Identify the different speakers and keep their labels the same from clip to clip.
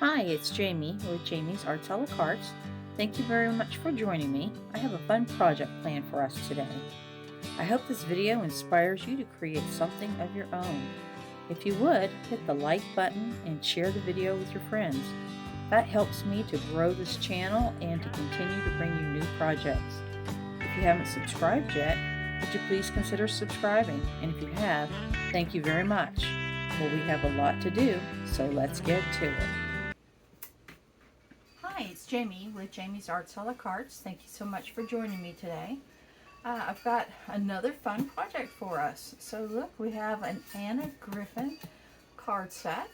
Speaker 1: Hi, it's Jamie with Jamie's Arts a la Carte. Thank you very much for joining me. I have a fun project planned for us today. I hope this video inspires you to create something of your own. If you would, hit the like button and share the video with your friends. That helps me to grow this channel and to continue to bring you new projects. If you haven't subscribed yet, would you please consider subscribing? And if you have, thank you very much. Well, we have a lot to do, so let's get to it. Hi, it's Jamie with Jamie's Arts a la Carte. Thank you so much for joining me today. I've got another fun project for us. So look, we have an Griffin card set.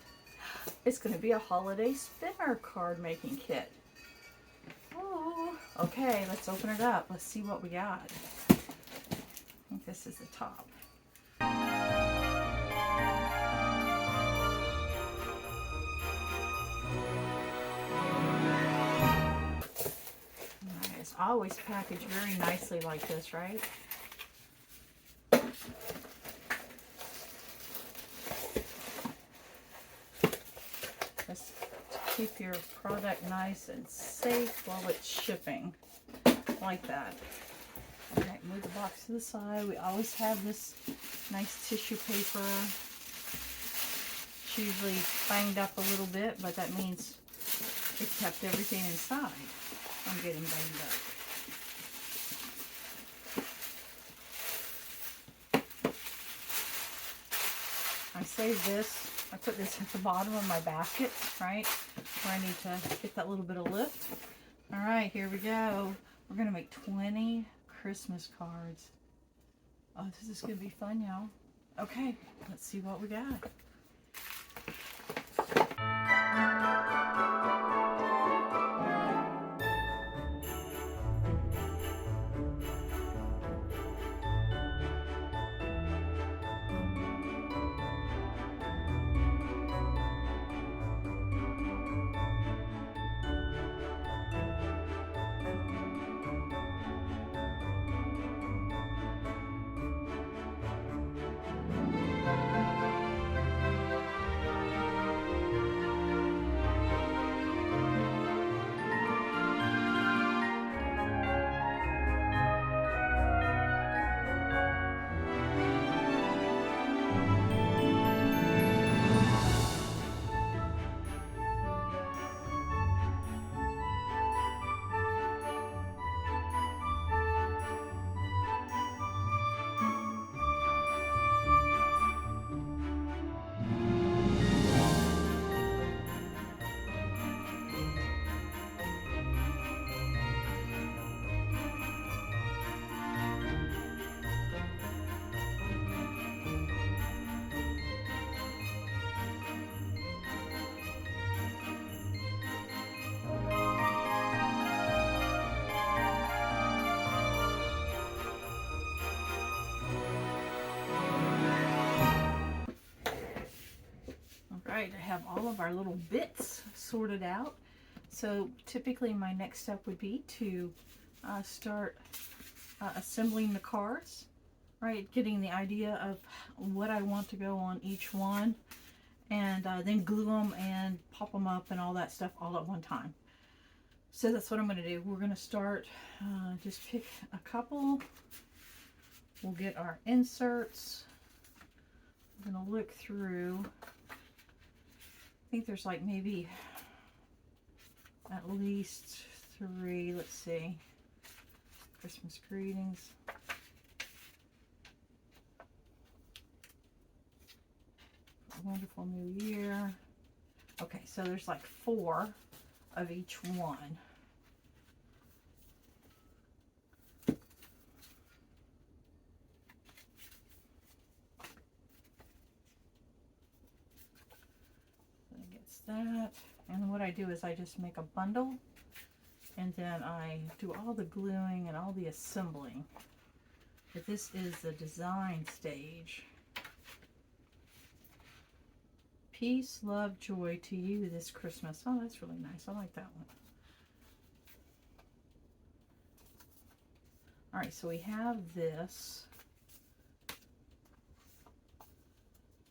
Speaker 1: It's going to be a holiday spinner card making kit. Oh, okay, let's open it up. Let's see what we got. I think this is the top. It's always packaged very nicely like this, right? Just to keep your product nice and safe while it's shipping, like that. Alright, move the box to the side. We always have this nice tissue paper. It's usually banged up a little bit, but that means it kept everything inside. I'm getting banged up. I saved this. I put this at the bottom of my basket, right? Where I need to get that little bit of lift. All right, here we go. We're going to make 20 Christmas cards. Oh, this is going to be fun, y'all. Okay, let's see what we got. Alright, I have all of our little bits sorted out. So typically my next step would be to start assembling the cards, right? Getting the idea of what I want to go on each one, and then glue them and pop them up and all that stuff all at one time. So that's what I'm going to do. We're going to start, just pick a couple. We'll get our inserts. I'm going to look through. I think there's like maybe at least 3. Let's see. Christmas greetings. Wonderful New Year. Okay, so there's like 4 of each one. That, and what I do is I just make a bundle, and then I do all the gluing and all the assembling. But this is the design stage. Peace, love, joy to you this Christmas. Oh, that's really nice. I like that one. All right, so we have this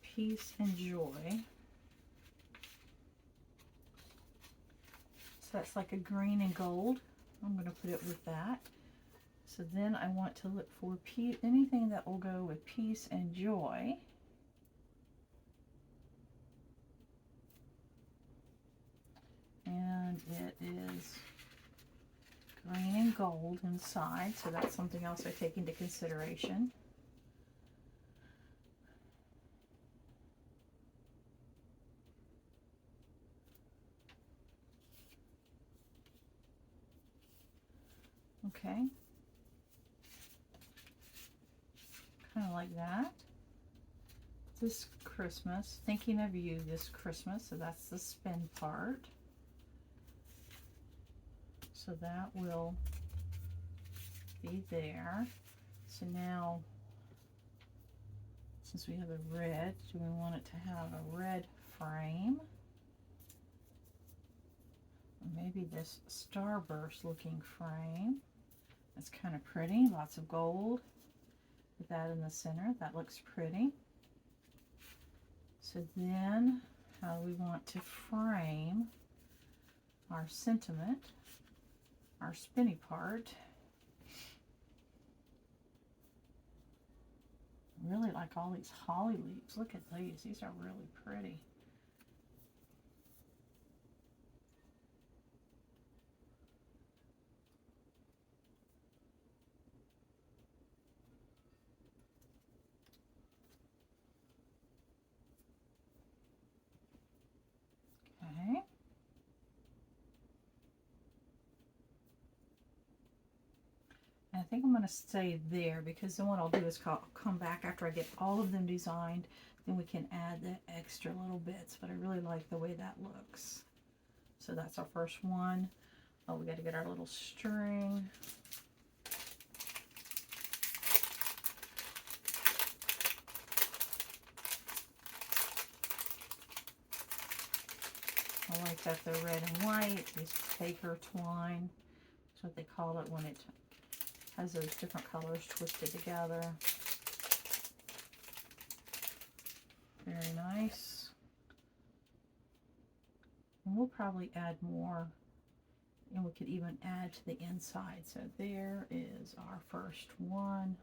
Speaker 1: peace and joy. So that's like a green and gold. I'm going to put it with that. So then I want to look for anything that will go with peace and joy. And it is green and gold inside, so that's something else I take into consideration. Okay. Kind of like that. This Christmas, thinking of you this Christmas, so that's the spin part. So that will be there. So now, since we have a red, do we want it to have a red frame? Or maybe this starburst looking frame. That's kind of pretty, lots of gold. Put that in the center, that looks pretty. So then, how do we want to frame our sentiment, our spinny part? I really like all these holly leaves. Look at these are really pretty. Okay. And I think I'm going to stay there, because then what I'll do is come back after I get all of them designed, then we can add the extra little bits. But I really like the way that looks. So that's our first one. Oh, we got to get our little string. I like that they're red and white. These Baker twine. That's what they call it when it has those different colors twisted together. Very nice. And we'll probably add more, and we could even add to the inside. So there is our first one.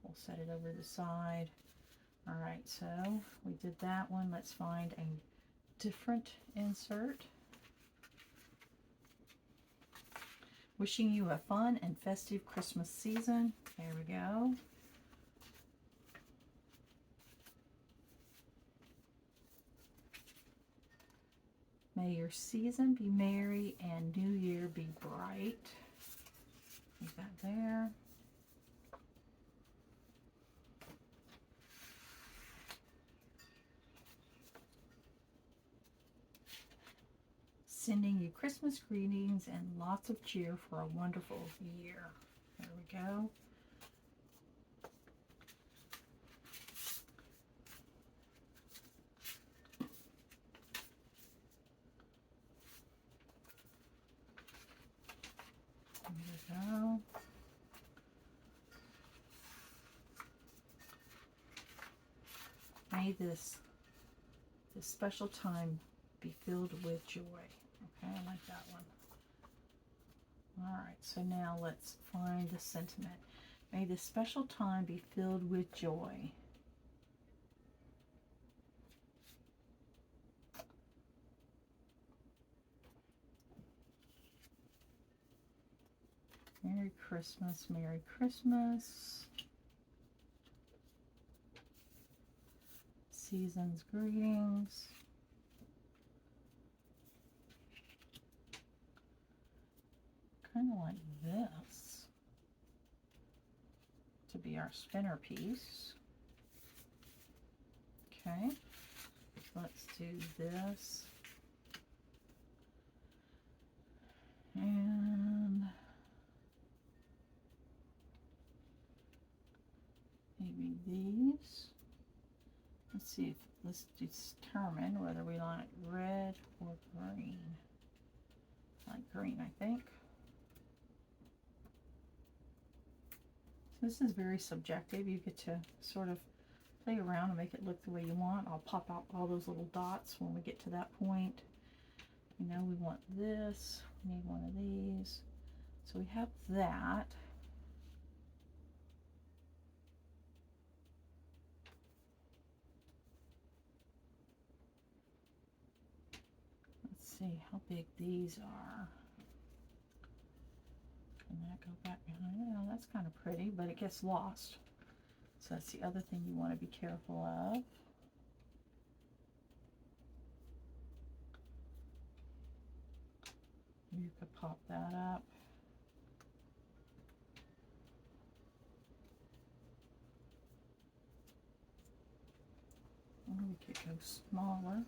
Speaker 1: We'll set it over the side. All right, so we did that one. Let's find a different insert. Wishing you a fun and festive Christmas season. There we go. May your season be merry and New Year be bright. Leave that there. Sending you Christmas greetings and lots of cheer for a wonderful year. There we go. There we go. May this special time be filled with joy. Okay, I like that one. All right, so now let's find the sentiment. May this special time be filled with joy. Merry Christmas, Merry Christmas. Season's greetings. Kind of like this to be our spinner piece. Okay, let's do this. And maybe these. Let's see if let's determine whether we like red or green. Like green, I think. So this is very subjective. You get to sort of play around and make it look the way you want. I'll pop out all those little dots when we get to that point. You know, we want this. We need one of these. So we have that. Let's see how big these are. Can that go back behind? Oh, that's kind of pretty, but it gets lost. So that's the other thing you want to be careful of. You could pop that up. Or we could go smaller.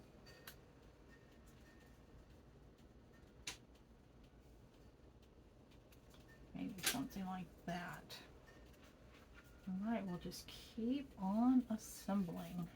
Speaker 1: Maybe something like that. All right, we'll just keep on assembling.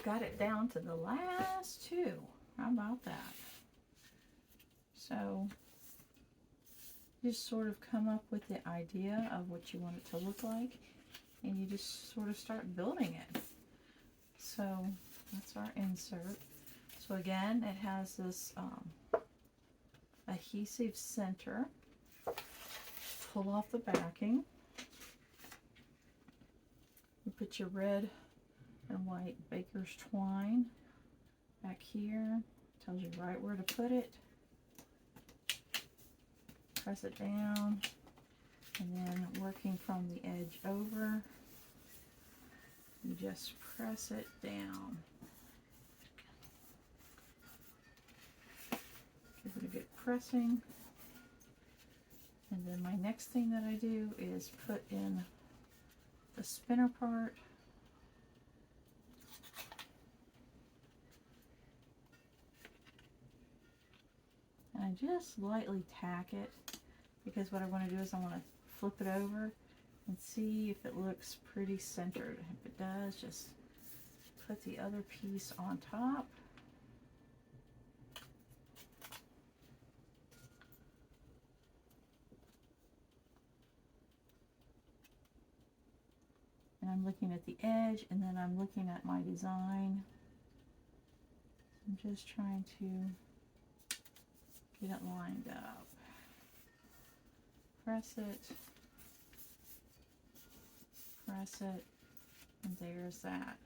Speaker 1: Got it down to the last two. How about that? So just sort of come up with the idea of what you want it to look like, and you just sort of start building it. So that's our insert. So again, it has this adhesive center. Pull off the backing. You put your red and white baker's twine back here. Tells you right where to put it. Press it down, and then working from the edge over, you just press it down. Give it a good pressing. And then my next thing that I do is put in the spinner part. And I just lightly tack it, because what I want to do is I want to flip it over and see if it looks pretty centered. If it does, just put the other piece on top. And I'm looking at the edge, and then I'm looking at my design. I'm just trying to get it lined up. Press it, and there's that.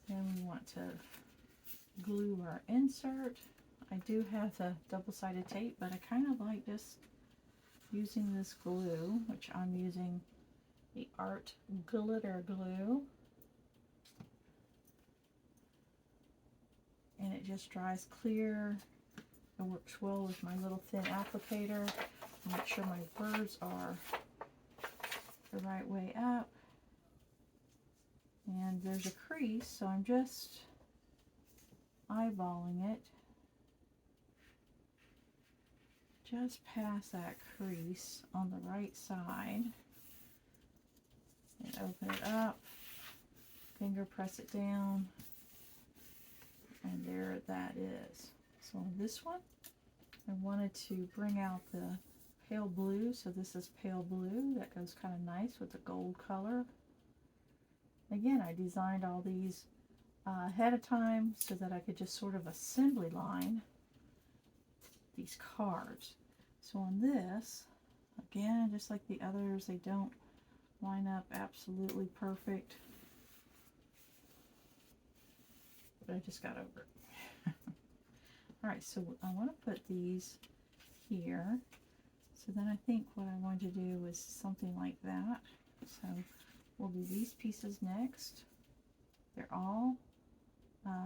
Speaker 1: Then we want to glue our insert. I do have the double-sided tape, but I kind of like just using this glue, which I'm using the Art Glitter Glue. And it just dries clear. It works well with my little thin applicator. Make sure my birds are the right way up. And there's a crease, so I'm just eyeballing it just past that crease on the right side. And open it up, finger press it down, and there that is. So on this one, I wanted to bring out the pale blue, so this is pale blue. That goes kind of nice with the gold color. Again, I designed all these ahead of time so that I could just sort of assembly line these cards. So on this, again, just like the others, they don't line up absolutely perfect. But I just got over it. Alright, so I want to put these here. So then I think what I want to do is something like that. So we'll do these pieces next. They're all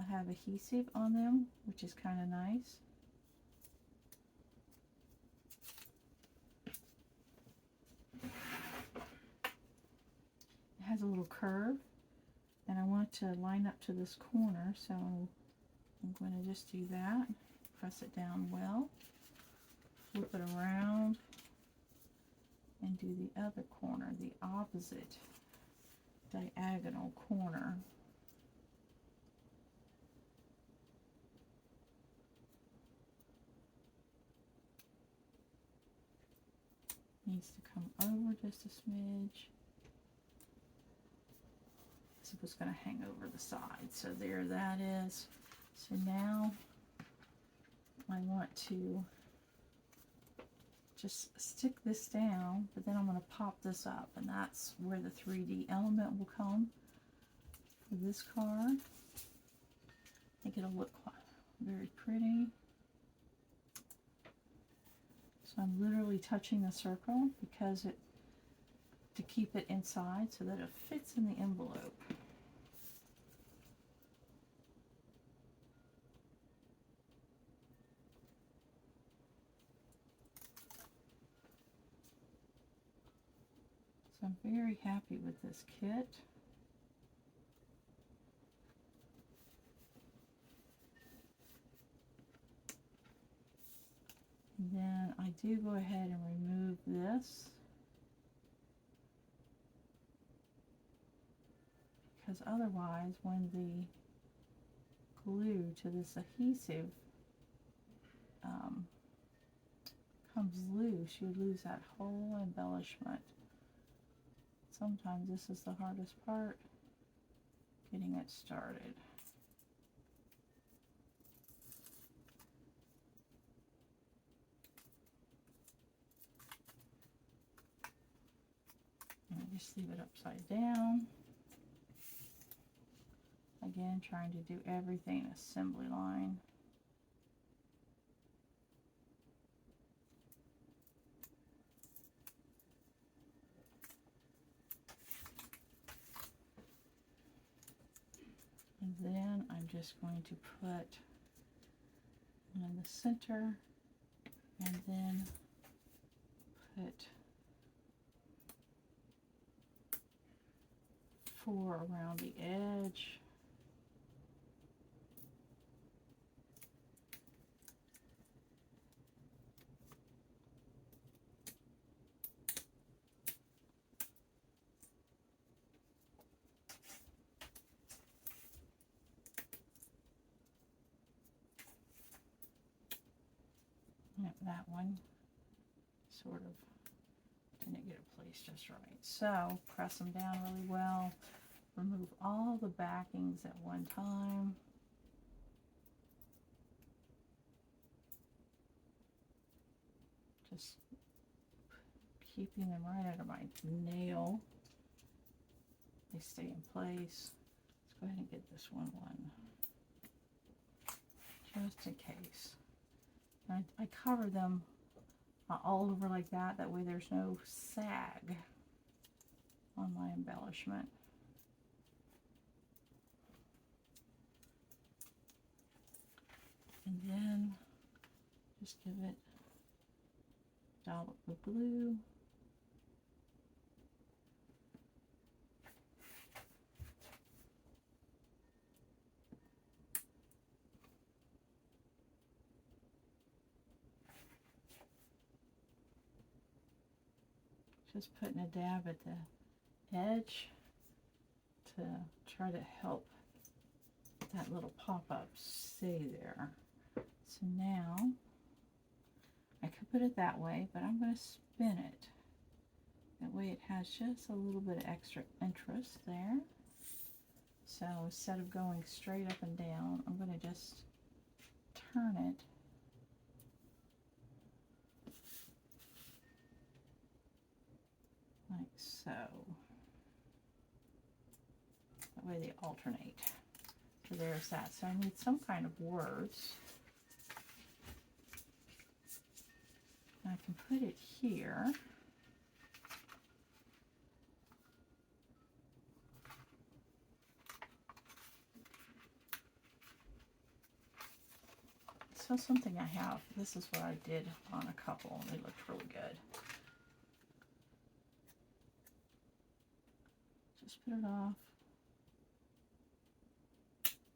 Speaker 1: have adhesive on them, which is kind of nice. It has a little curve, and I want it to line up to this corner, so I'm going to just do that. Press it down well, flip it around, and do the other corner, the opposite diagonal corner. Needs to come over just a smidge. So it's going to hang over the side. So there that is. So now I want to just stick this down, but then I'm going to pop this up, and that's where the 3D element will come for this card. I think it'll look very pretty. So I'm literally touching the circle because to keep it inside so that it fits in the envelope. So I'm very happy with this kit. And then I do go ahead and remove this, because otherwise when the glue to this adhesive comes loose, you lose that whole embellishment. Sometimes this is the hardest part, getting it started. And I just leave it upside down. Again, trying to do everything assembly line. And then I'm just going to put one in the center, and then put 4 around the edge. that one sort of didn't get it placed just right. So press them down really well. Remove all the backings at one time. Just keeping them right under my nail. They stay in place. Let's go ahead and get this one just in case. I cover them all over like that. That way there's no sag on my embellishment. And then just give it a dollop of glue. Just putting a dab at the edge to try to help that little pop-up stay there. So now, I could put it that way, but I'm going to spin it. That way it has just a little bit of extra interest there. So instead of going straight up and down, I'm going to just turn it like so. That way they alternate. So there's that. So I need some kind of words. I can put it here. So something I have. This is what I did on a couple. They looked really good. Just put it off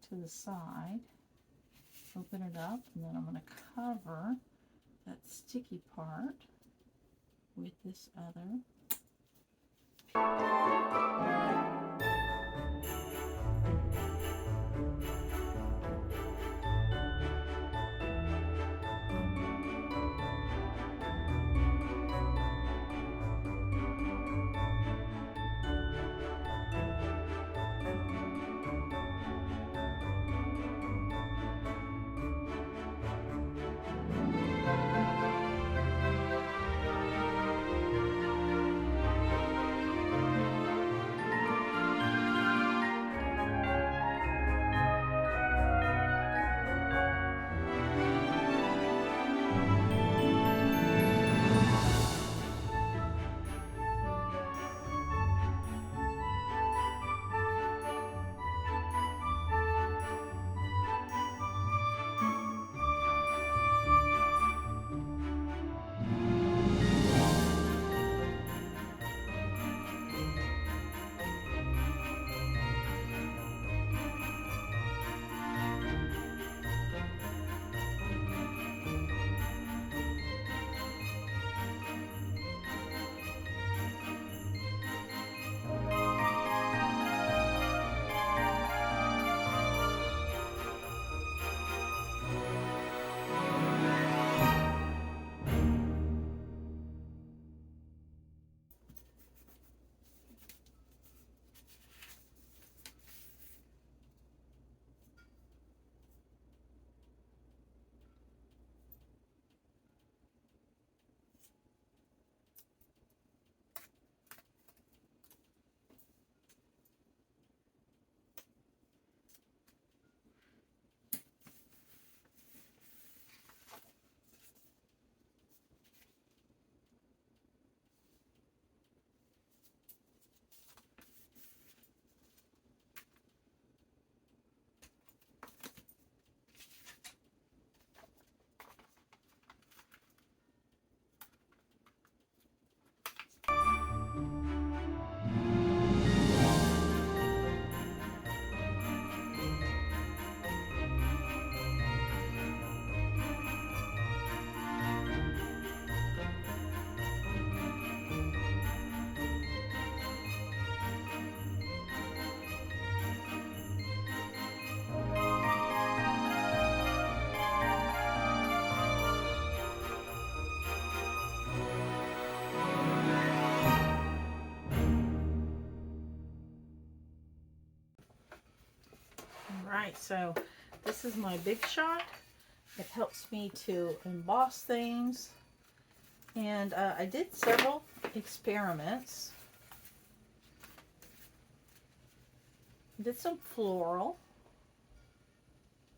Speaker 1: to the side. Open it up, and then I'm going to cover that sticky part with this other. Alright, so this is my Big Shot. It helps me to emboss things. And I did several experiments. Did some floral.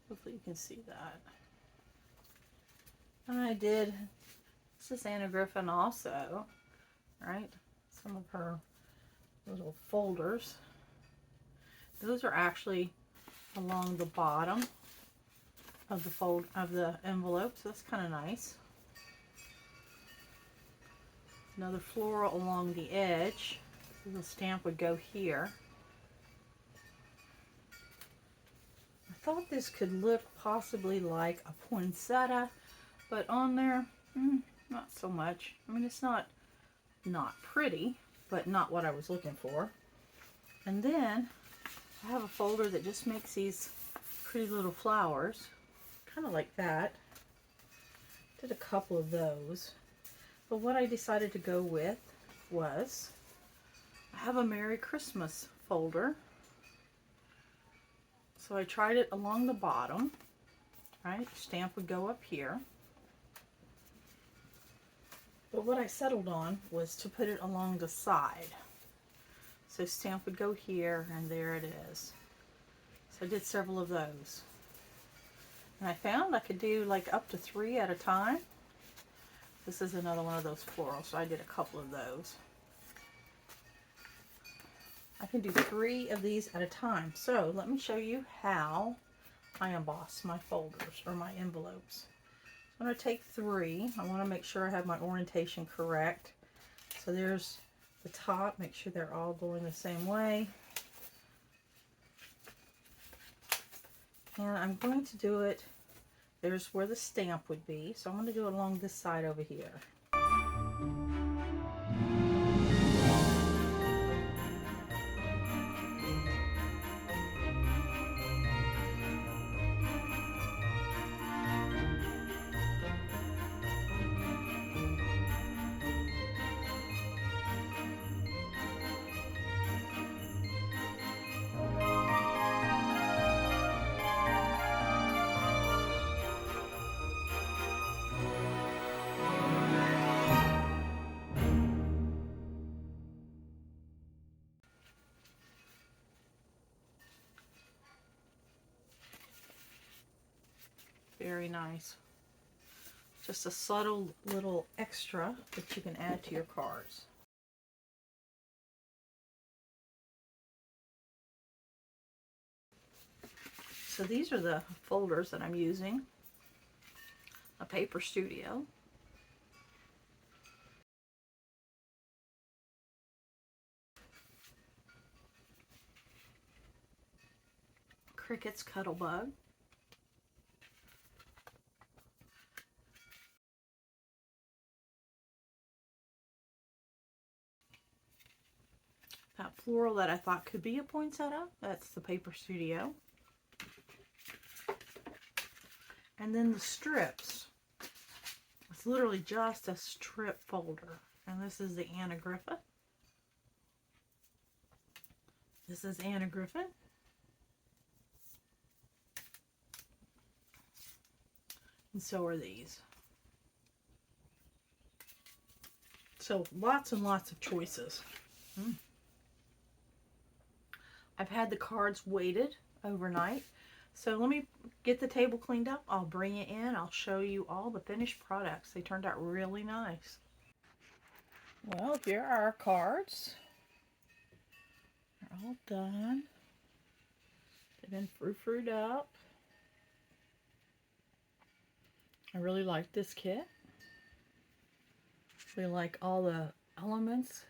Speaker 1: Hopefully you can see that. And I did, this is Anna Griffin also, right? Some of her little folders. Those are actually along the bottom of the envelope, so that's kind of nice. Another floral along the edge. The stamp would go here. I thought this could look possibly like a poinsettia, but on there, not so much. I mean, it's not pretty, but not what I was looking for. And then I have a folder that just makes these pretty little flowers, kind of like that. Did a couple of those. But what I decided to go with was, I have a Merry Christmas folder. So I tried it along the bottom, right? Stamp would go up here. But what I settled on was to put it along the side. So stamp would go here, and there it is. So I did several of those. And I found I could do like up to 3 at a time. This is another one of those florals, so I did a couple of those. I can do 3 of these at a time. So let me show you how I emboss my folders or my envelopes. I'm going to take 3. I want to make sure I have my orientation correct. So there's the top. Make sure they're all going the same way. And I'm going to do it, there's where the stamp would be. So I'm going to do it along this side over here. Very nice. Just a subtle little extra that you can add to your cards. So these are the folders that I'm using. A Paper Studio. Cricket's Cuttlebug. That floral that I thought could be a poinsettia, that's the Paper Studio. And then the strips. It's literally just a strip folder. And this is the Anna Griffin. This is Anna Griffin. And so are these. So lots and lots of choices. I've had the cards weighted overnight. So let me get the table cleaned up. I'll bring it in. I'll show you all the finished products. They turned out really nice. Well, here are our cards. They're all done. They've been frou-froued up. I really like this kit. Really like all the elements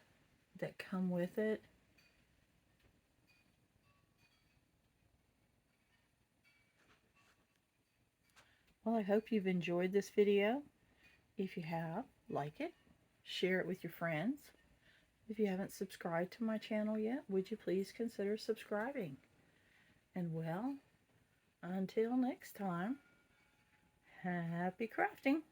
Speaker 1: that come with it. Well, I hope you've enjoyed this video. If you have, like it, share it with your friends. If you haven't subscribed to my channel yet, would you please consider subscribing? And well, until next time, happy crafting!